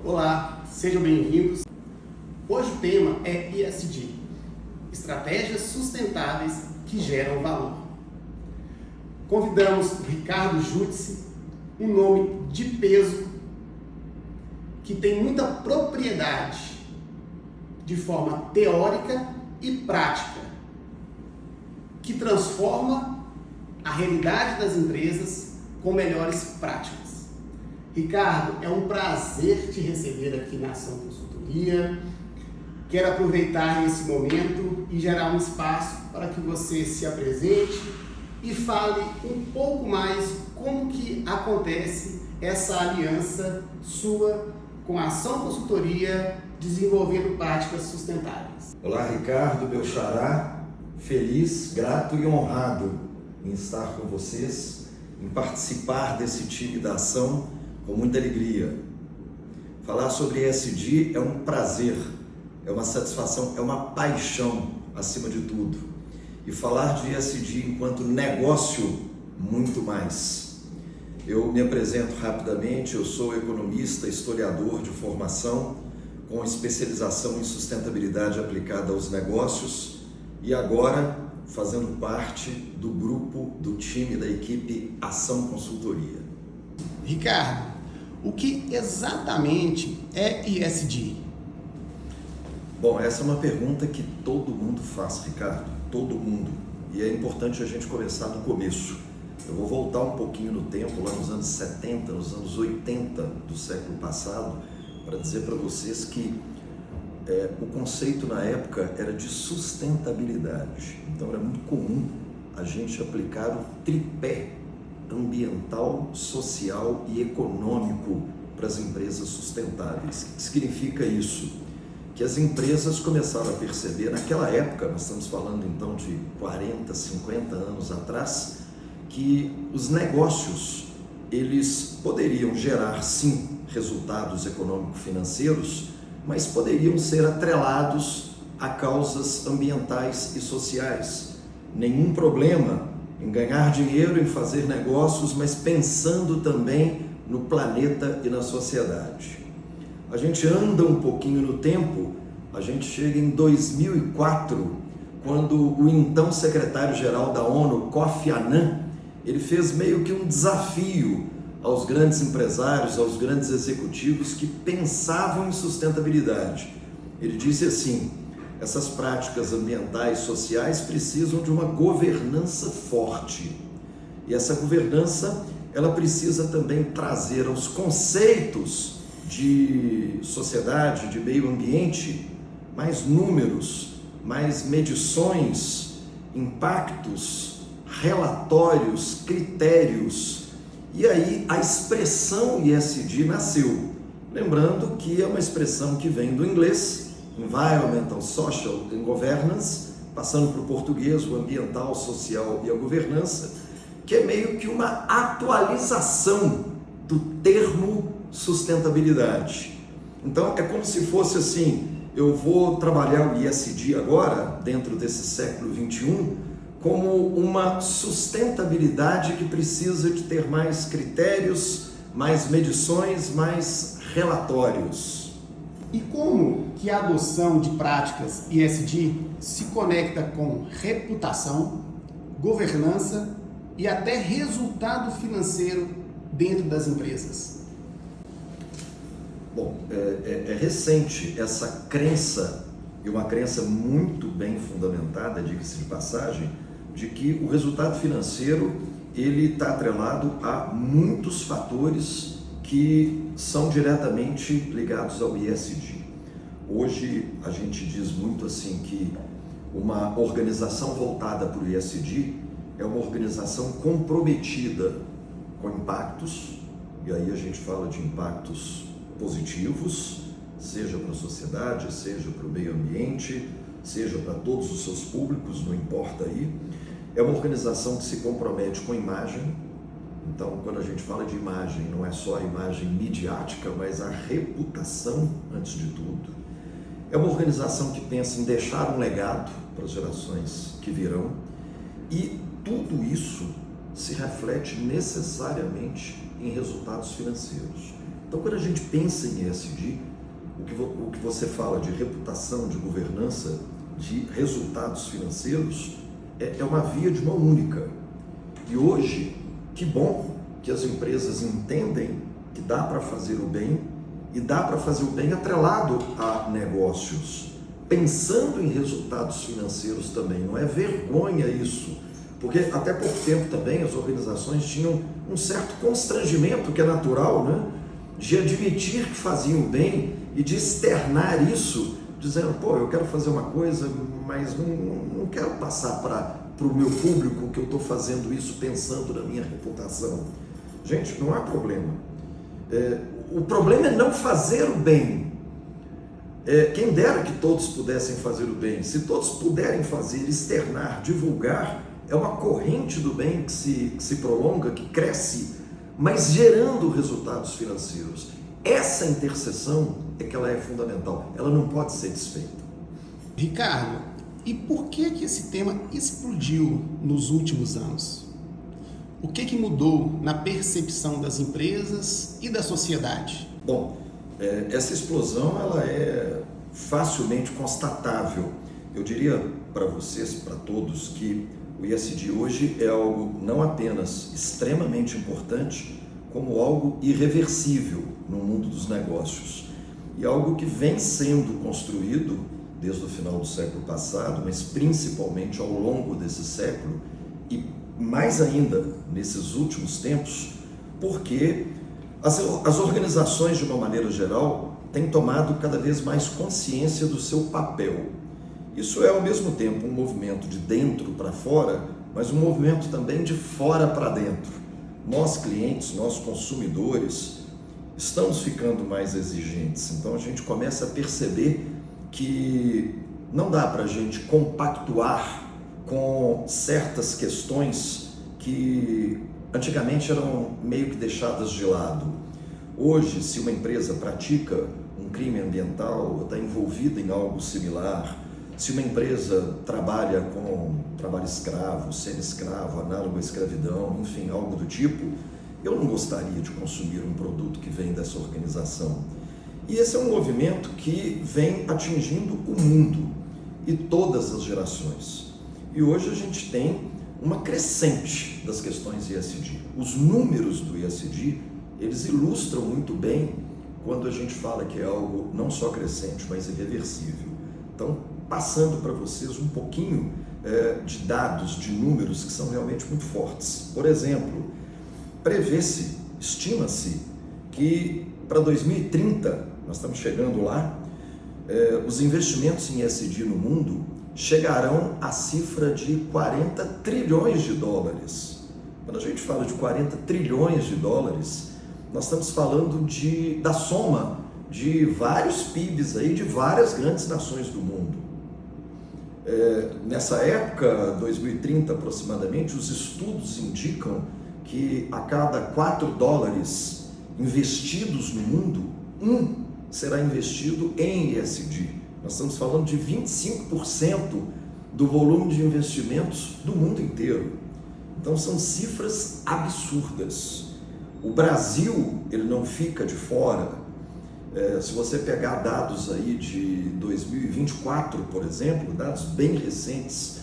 Olá, sejam bem-vindos. Hoje o tema é ESG, Estratégias Sustentáveis que Geram Valor. Convidamos o Ricardo Judice, um nome de peso que tem muita propriedade de forma teórica e prática, que transforma a realidade das empresas com melhores práticas. Ricardo, é um prazer te receber aqui na Ação Consultoria. Quero aproveitar esse momento e gerar um espaço para que você se apresente e fale um pouco mais como que acontece essa aliança sua com a Ação Consultoria desenvolvendo práticas sustentáveis. Olá, Ricardo, meu xará, feliz, grato e honrado em estar com vocês, em participar desse time da Ação com muita alegria. Falar sobre ESG é um prazer, é uma satisfação, é uma paixão acima de tudo. E falar de ESG enquanto negócio, muito mais. Eu me apresento rapidamente, eu sou economista, historiador de formação, com especialização em sustentabilidade aplicada aos negócios e agora fazendo parte do grupo, do time da equipe Ação Consultoria. Ricardo, o que exatamente é ESG? Bom, essa é uma pergunta que todo mundo faz, Ricardo, todo mundo. E é importante a gente começar do começo. Eu vou voltar um pouquinho no tempo, lá nos anos 70, nos anos 80 do século passado, para dizer para vocês que o conceito na época era de sustentabilidade. Então era muito comum a gente aplicar o tripé ambiental, social e econômico para as empresas sustentáveis. O que significa isso? Que as empresas começaram a perceber, naquela época, nós estamos falando então de 40, 50 anos atrás, que os negócios, eles poderiam gerar sim resultados econômico-financeiros, mas poderiam ser atrelados a causas ambientais e sociais. Nenhum problema em ganhar dinheiro, em fazer negócios, mas pensando também no planeta e na sociedade. A gente anda um pouquinho no tempo, a gente chega em 2004, quando o então secretário-geral da ONU, Kofi Annan, ele fez meio que um desafio aos grandes empresários, aos grandes executivos que pensavam em sustentabilidade. Ele disse assim: essas práticas ambientais e sociais precisam de uma governança forte. E essa governança, ela precisa também trazer aos conceitos de sociedade, de meio ambiente, mais números, mais medições, impactos, relatórios, critérios. E aí a expressão ESG nasceu. Lembrando que é uma expressão que vem do inglês, Environmental, Social and Governance, passando para o português, o ambiental, social e a governança, que é meio que uma atualização do termo sustentabilidade. Então é como se fosse assim: eu vou trabalhar o ESG agora, dentro desse século XXI, como uma sustentabilidade que precisa de ter mais critérios, mais medições, mais relatórios. E como que a adoção de práticas ESG se conecta com reputação, governança e até resultado financeiro dentro das empresas? Bom, é recente essa crença, e uma crença muito bem fundamentada, diga-se de passagem, de que o resultado financeiro ele está atrelado a muitos fatores que são diretamente ligados ao ESG. Hoje a gente diz muito assim que uma organização voltada para o ESG é uma organização comprometida com impactos, e aí a gente fala de impactos positivos, seja para a sociedade, seja para o meio ambiente, seja para todos os seus públicos, não importa aí. É uma organização que se compromete com imagem. Então, quando a gente fala de imagem, não é só a imagem midiática, mas a reputação antes de tudo. É uma organização que pensa em deixar um legado para as gerações que virão, e tudo isso se reflete necessariamente em resultados financeiros. Então, quando a gente pensa em ESG, o que você fala de reputação, de governança, de resultados financeiros, é uma via de mão única. E hoje, que bom que as empresas entendem que dá para fazer o bem, e dá para fazer o bem atrelado a negócios, pensando em resultados financeiros também. Não é vergonha isso, porque até pouco tempo também as organizações tinham um certo constrangimento, que é natural, né? De admitir que faziam bem e de externar isso, dizendo, pô, eu quero fazer uma coisa, mas não quero passar para o meu público que eu estou fazendo isso pensando na minha reputação. Gente, não há problema. O problema é não fazer o bem. Quem dera que todos pudessem fazer o bem. Se todos puderem fazer, externar, divulgar, é uma corrente do bem que se prolonga, que cresce, mas gerando resultados financeiros. Essa interseção é que ela é fundamental. Ela não pode ser desfeita. Ricardo, e por que esse tema explodiu nos últimos anos? O que mudou na percepção das empresas e da sociedade? Bom, essa explosão ela é facilmente constatável. Eu diria para vocês, para todos, que o ESG hoje é algo não apenas extremamente importante, como algo irreversível no mundo dos negócios. E algo que vem sendo construído desde o final do século passado, mas principalmente ao longo desse século, e mais ainda nesses últimos tempos, porque as organizações, de uma maneira geral, têm tomado cada vez mais consciência do seu papel. Isso é, ao mesmo tempo, um movimento de dentro para fora, mas um movimento também de fora para dentro. Nós, clientes, nós, consumidores, estamos ficando mais exigentes. Então, a gente começa a perceber que não dá para a gente compactuar com certas questões que antigamente eram meio que deixadas de lado. Hoje, se uma empresa pratica um crime ambiental ou está envolvida em algo similar, se uma empresa trabalha com trabalho escravo, semi-escravo, análogo à escravidão, enfim, algo do tipo, eu não gostaria de consumir um produto que vem dessa organização. E esse é um movimento que vem atingindo o mundo e todas as gerações. E hoje a gente tem uma crescente das questões ESG. Os números do ESG, eles ilustram muito bem quando a gente fala que é algo não só crescente, mas irreversível. Então, passando para vocês um pouquinho de dados, de números que são realmente muito fortes. Por exemplo, prevê-se, estima-se que para 2030, nós estamos chegando lá, os investimentos em ESG no mundo chegarão à cifra de 40 trilhões de dólares. Quando a gente fala de 40 trilhões de dólares, nós estamos falando da soma de vários PIBs aí, de várias grandes nações do mundo. Nessa época, 2030 aproximadamente, os estudos indicam que a cada 4 dólares investidos no mundo, será investido em ESG. Nós estamos falando de 25% do volume de investimentos do mundo inteiro. Então são cifras absurdas. O Brasil, ele não fica de fora. Se você pegar dados aí de 2024, por exemplo, dados bem recentes,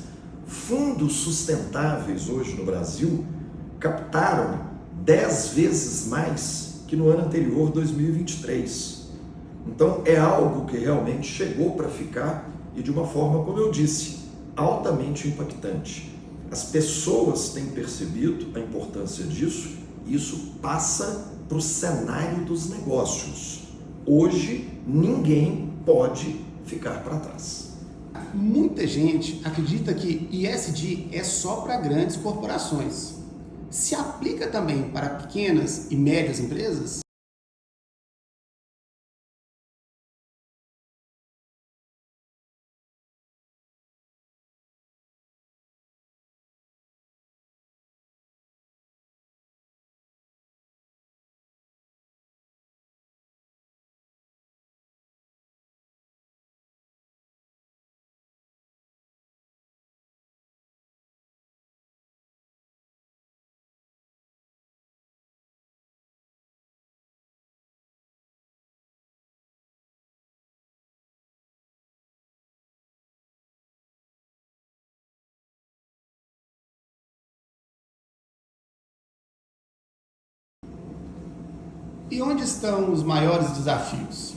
fundos sustentáveis hoje no Brasil captaram 10 vezes mais que no ano anterior, 2023. Então é algo que realmente chegou para ficar e de uma forma, como eu disse, altamente impactante. As pessoas têm percebido a importância disso e isso passa para o cenário dos negócios. Hoje ninguém pode ficar para trás. Muita gente acredita que ESG é só para grandes corporações. Se aplica também para pequenas e médias empresas? E onde estão os maiores desafios?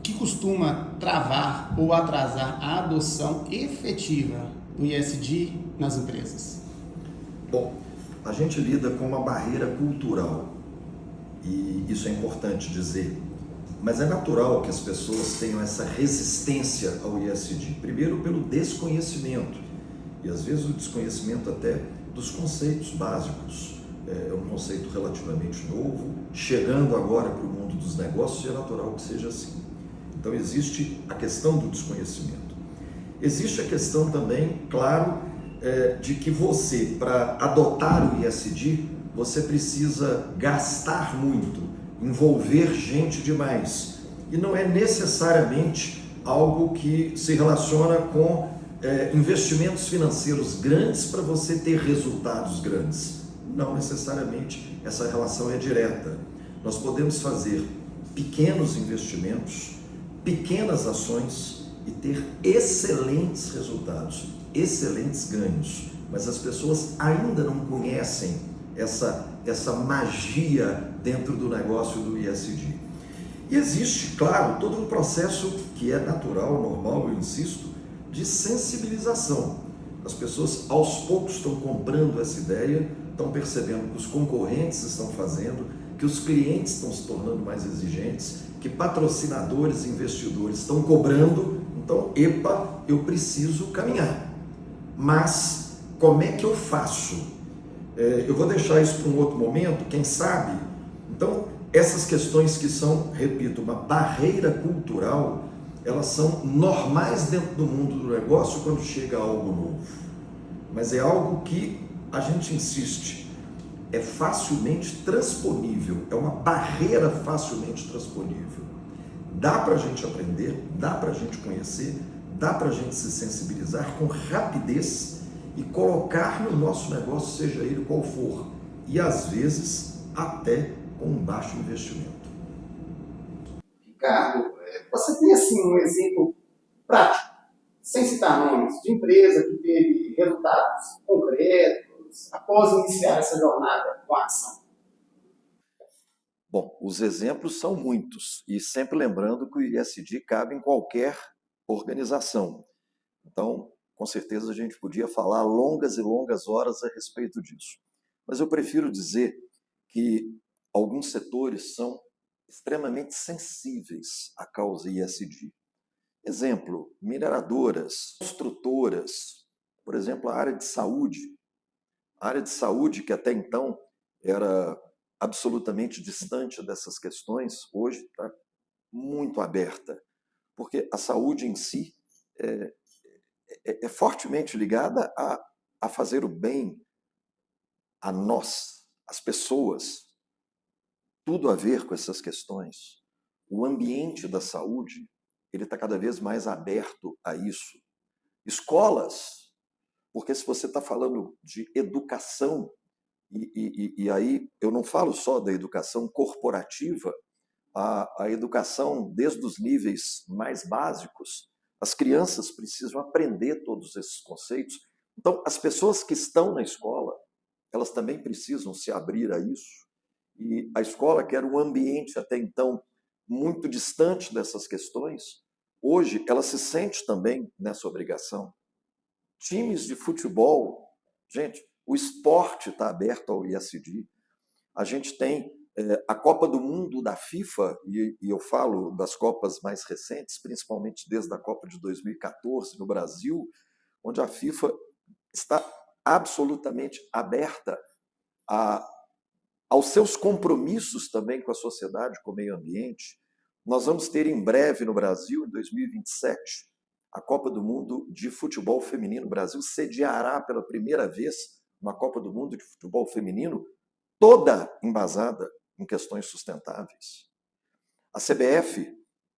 Que costuma travar ou atrasar a adoção efetiva do ISD nas empresas? Bom, a gente lida com uma barreira cultural e isso é importante dizer, mas é natural que as pessoas tenham essa resistência ao ISD. Primeiro, pelo desconhecimento e às vezes o desconhecimento até dos conceitos básicos. É um conceito relativamente novo, chegando agora para o mundo dos negócios e é natural que seja assim. Então existe a questão do desconhecimento. Existe a questão também, claro, de que você, para adotar o ISD, você precisa gastar muito, envolver gente demais. E não é necessariamente algo que se relaciona com investimentos financeiros grandes para você ter resultados grandes. Não necessariamente essa relação é direta. Nós podemos fazer pequenos investimentos, pequenas ações e ter excelentes resultados, excelentes ganhos. Mas as pessoas ainda não conhecem essa magia dentro do negócio do ISD. E existe, claro, todo um processo que é natural, normal, eu insisto, de sensibilização. As pessoas aos poucos estão comprando essa ideia, estão percebendo que os concorrentes estão fazendo, que os clientes estão se tornando mais exigentes, que patrocinadores e investidores estão cobrando. Então, epa, eu preciso caminhar. Mas como é que eu faço? Eu vou deixar isso para um outro momento, quem sabe? Então, essas questões que são, repito, uma barreira cultural, elas são normais dentro do mundo do negócio quando chega algo novo. Mas é algo que a gente insiste, é facilmente transponível, é uma barreira facilmente transponível. Dá para a gente aprender, dá para a gente conhecer, dá para a gente se sensibilizar com rapidez e colocar no nosso negócio, seja ele qual for, e às vezes até com um baixo investimento. Ricardo, você tem assim um exemplo prático, sem citar nomes, de empresa que teve resultados concretos após iniciar essa jornada com a ação? Bom, os exemplos são muitos e sempre lembrando que o ISD cabe em qualquer organização. Então, com certeza a gente podia falar longas e longas horas a respeito disso. Mas eu prefiro dizer que alguns setores são extremamente sensíveis à causa ISD. Exemplo, mineradoras, construtoras, por exemplo, a área de saúde. A área de saúde, que até então era absolutamente distante dessas questões, hoje está muito aberta, porque a saúde em si é fortemente ligada a fazer o bem a nós, as pessoas, tudo a ver com essas questões. O ambiente da saúde, ele está cada vez mais aberto a isso. Escolas, porque se você está falando de educação, e aí eu não falo só da educação corporativa, a educação desde os níveis mais básicos, as crianças precisam aprender todos esses conceitos. Então, as pessoas que estão na escola, elas também precisam se abrir a isso. E a escola, que era um ambiente até então muito distante dessas questões, hoje ela se sente também nessa obrigação. Times de futebol, gente, o esporte está aberto ao ISD. A gente tem a Copa do Mundo da FIFA, e eu falo das Copas mais recentes, principalmente desde a Copa de 2014 no Brasil, onde a FIFA está absolutamente aberta aos seus compromissos também com a sociedade, com o meio ambiente. Nós vamos ter em breve no Brasil, em 2027, a Copa do Mundo de Futebol Feminino. O Brasil sediará pela primeira vez uma Copa do Mundo de Futebol Feminino toda embasada em questões sustentáveis. A CBF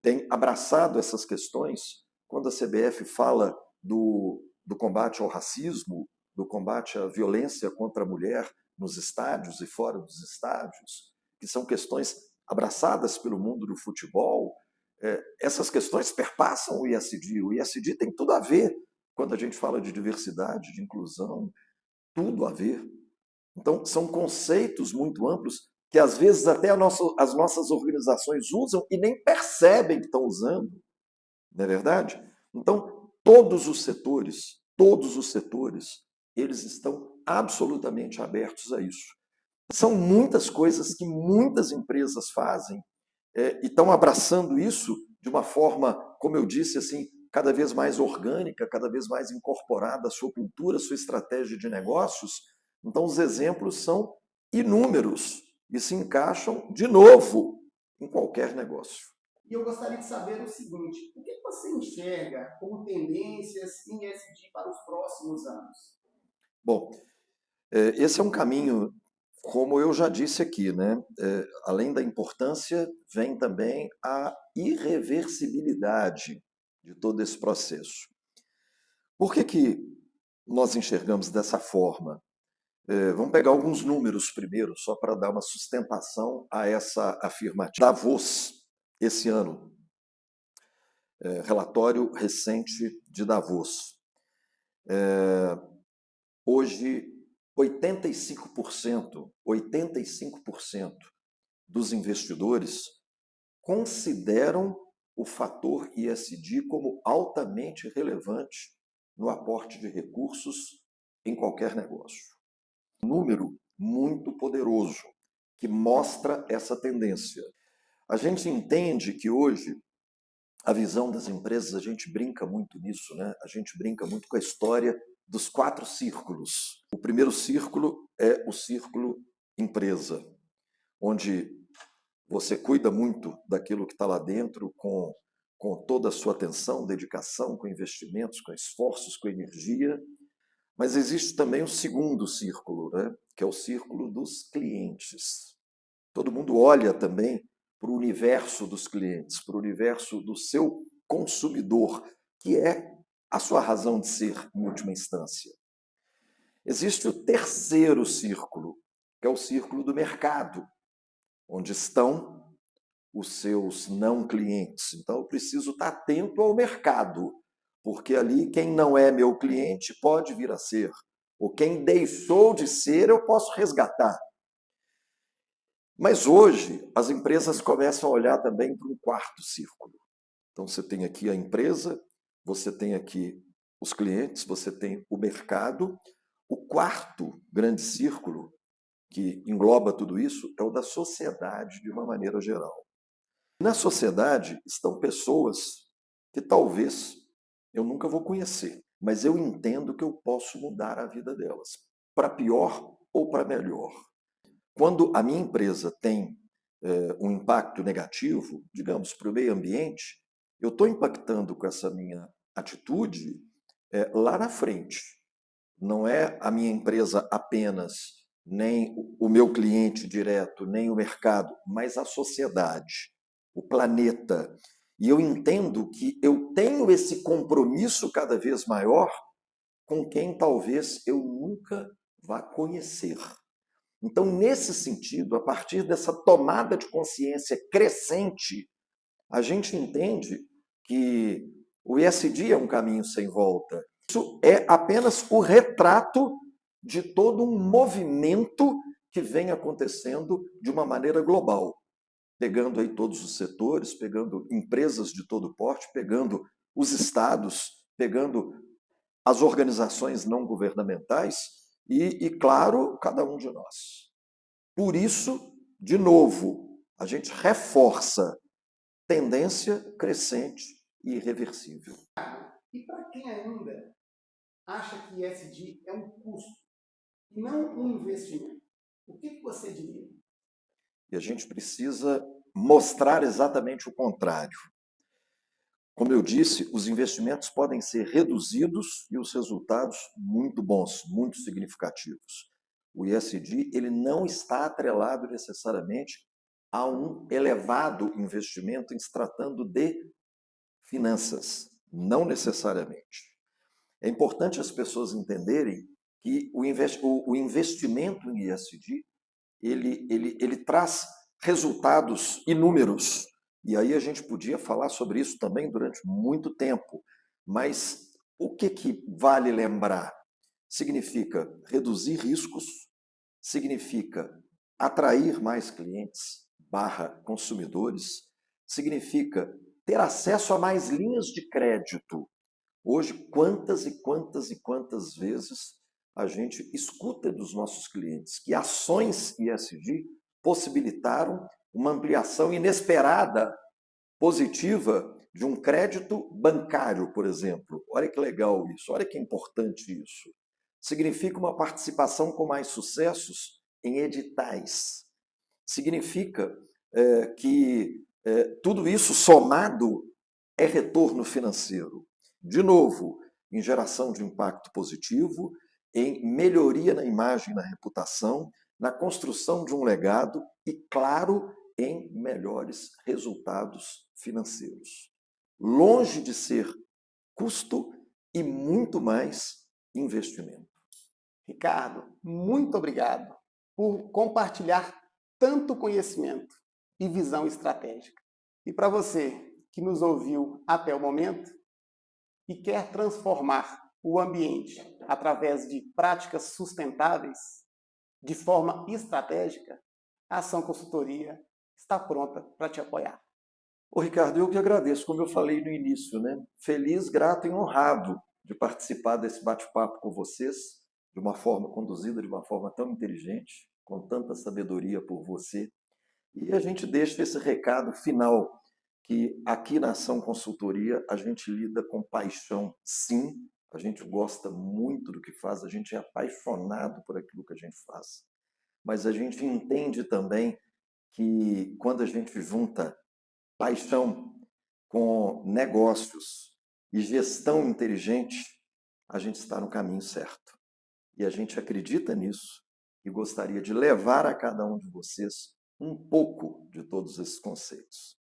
tem abraçado essas questões quando a CBF fala do combate ao racismo, do combate à violência contra a mulher nos estádios e fora dos estádios, que são questões abraçadas pelo mundo do futebol. Essas questões perpassam o ISD. O ISD tem tudo a ver quando a gente fala de diversidade, de inclusão, tudo a ver. Então, são conceitos muito amplos que às vezes até as nossas organizações usam e nem percebem que estão usando, não é verdade? Então, todos os setores, eles estão absolutamente abertos a isso. São muitas coisas que muitas empresas fazem e estão abraçando isso de uma forma, como eu disse, assim, cada vez mais orgânica, cada vez mais incorporada à sua cultura, à sua estratégia de negócios. Então, os exemplos são inúmeros e se encaixam, de novo, em qualquer negócio. E eu gostaria de saber o seguinte: o que você enxerga como tendências em ESG para os próximos anos? Bom, esse é um caminho, como eu já disse aqui, né? Além da importância, vem também a irreversibilidade de todo esse processo. Por que nós enxergamos dessa forma? Vamos pegar alguns números primeiro, só para dar uma sustentação a essa afirmativa. Davos, esse ano, relatório recente de Davos. Hoje, 85% dos investidores consideram o fator ESG como altamente relevante no aporte de recursos em qualquer negócio. Um número muito poderoso que mostra essa tendência. A gente entende que hoje a visão das empresas, a gente brinca muito nisso, né? A gente brinca muito com a história dos 4 círculos. O primeiro círculo é o círculo empresa, onde você cuida muito daquilo que está lá dentro com toda a sua atenção, dedicação, com investimentos, com esforços, com energia. Mas existe também o segundo círculo, né? Que é o círculo dos clientes. Todo mundo olha também para o universo dos clientes, para o universo do seu consumidor, que é a sua razão de ser, em última instância. Existe o terceiro círculo, que é o círculo do mercado, onde estão os seus não clientes. Então, eu preciso estar atento ao mercado, porque ali quem não é meu cliente pode vir a ser, ou quem deixou de ser eu posso resgatar. Mas hoje as empresas começam a olhar também para um quarto círculo. Então você tem aqui a empresa, você tem aqui os clientes, você tem o mercado. O quarto grande círculo que engloba tudo isso é o da sociedade de uma maneira geral. Na sociedade estão pessoas que talvez eu nunca vou conhecer, mas eu entendo que eu posso mudar a vida delas, para pior ou para melhor. Quando a minha empresa tem um impacto negativo, digamos, para o meio ambiente, eu estou impactando com essa minha atitude lá na frente. Não é a minha empresa apenas, nem o meu cliente direto, nem o mercado, mas a sociedade, o planeta. E eu entendo que eu tenho esse compromisso cada vez maior com quem talvez eu nunca vá conhecer. Então, nesse sentido, a partir dessa tomada de consciência crescente, a gente entende que o ESG é um caminho sem volta. Isso é apenas o retrato de todo um movimento que vem acontecendo de uma maneira global, pegando aí todos os setores, pegando empresas de todo porte, pegando os estados, pegando as organizações não governamentais e, claro, cada um de nós. Por isso, de novo, a gente reforça tendência crescente e irreversível. E para quem ainda acha que ESG é um custo e não um investimento, o que você diria? E a gente precisa mostrar exatamente o contrário. Como eu disse, os investimentos podem ser reduzidos e os resultados muito bons, muito significativos. O ESG ele não está atrelado necessariamente a um elevado investimento em se tratando de finanças, não necessariamente. É importante as pessoas entenderem que o investimento em ESG ele traz resultados inúmeros. E aí a gente podia falar sobre isso também durante muito tempo. Mas o que vale lembrar? Significa reduzir riscos, significa Atrair mais clientes barra consumidores significa ter acesso a mais linhas de crédito. Hoje, quantas e quantas e quantas vezes a gente escuta dos nossos clientes que ações ESG possibilitaram uma ampliação inesperada, positiva, de um crédito bancário, por exemplo. Olha que legal isso, olha que importante isso. Significa uma participação com mais sucessos em editais. Significa que tudo isso somado é retorno financeiro. De novo, em geração de impacto positivo, em melhoria na imagem, na reputação, na construção de um legado e, claro, em melhores resultados financeiros. Longe de ser custo e muito mais investimento. Ricardo, muito obrigado por compartilhar tanto conhecimento e visão estratégica. E para você que nos ouviu até o momento e quer transformar o ambiente através de práticas sustentáveis de forma estratégica, a Ação Consultoria está pronta para te apoiar. Ô Ricardo, eu que agradeço, como eu falei no início, né? Feliz, grato e honrado de participar desse bate-papo com vocês, de uma forma conduzida, de uma forma tão inteligente, com tanta sabedoria por você. E a gente deixa esse recado final, que aqui na Ação Consultoria a gente lida com paixão, sim, a gente gosta muito do que faz, a gente é apaixonado por aquilo que a gente faz. Mas a gente entende também que quando a gente junta paixão com negócios e gestão inteligente, a gente está no caminho certo. E a gente acredita nisso e gostaria de levar a cada um de vocês um pouco de todos esses conceitos.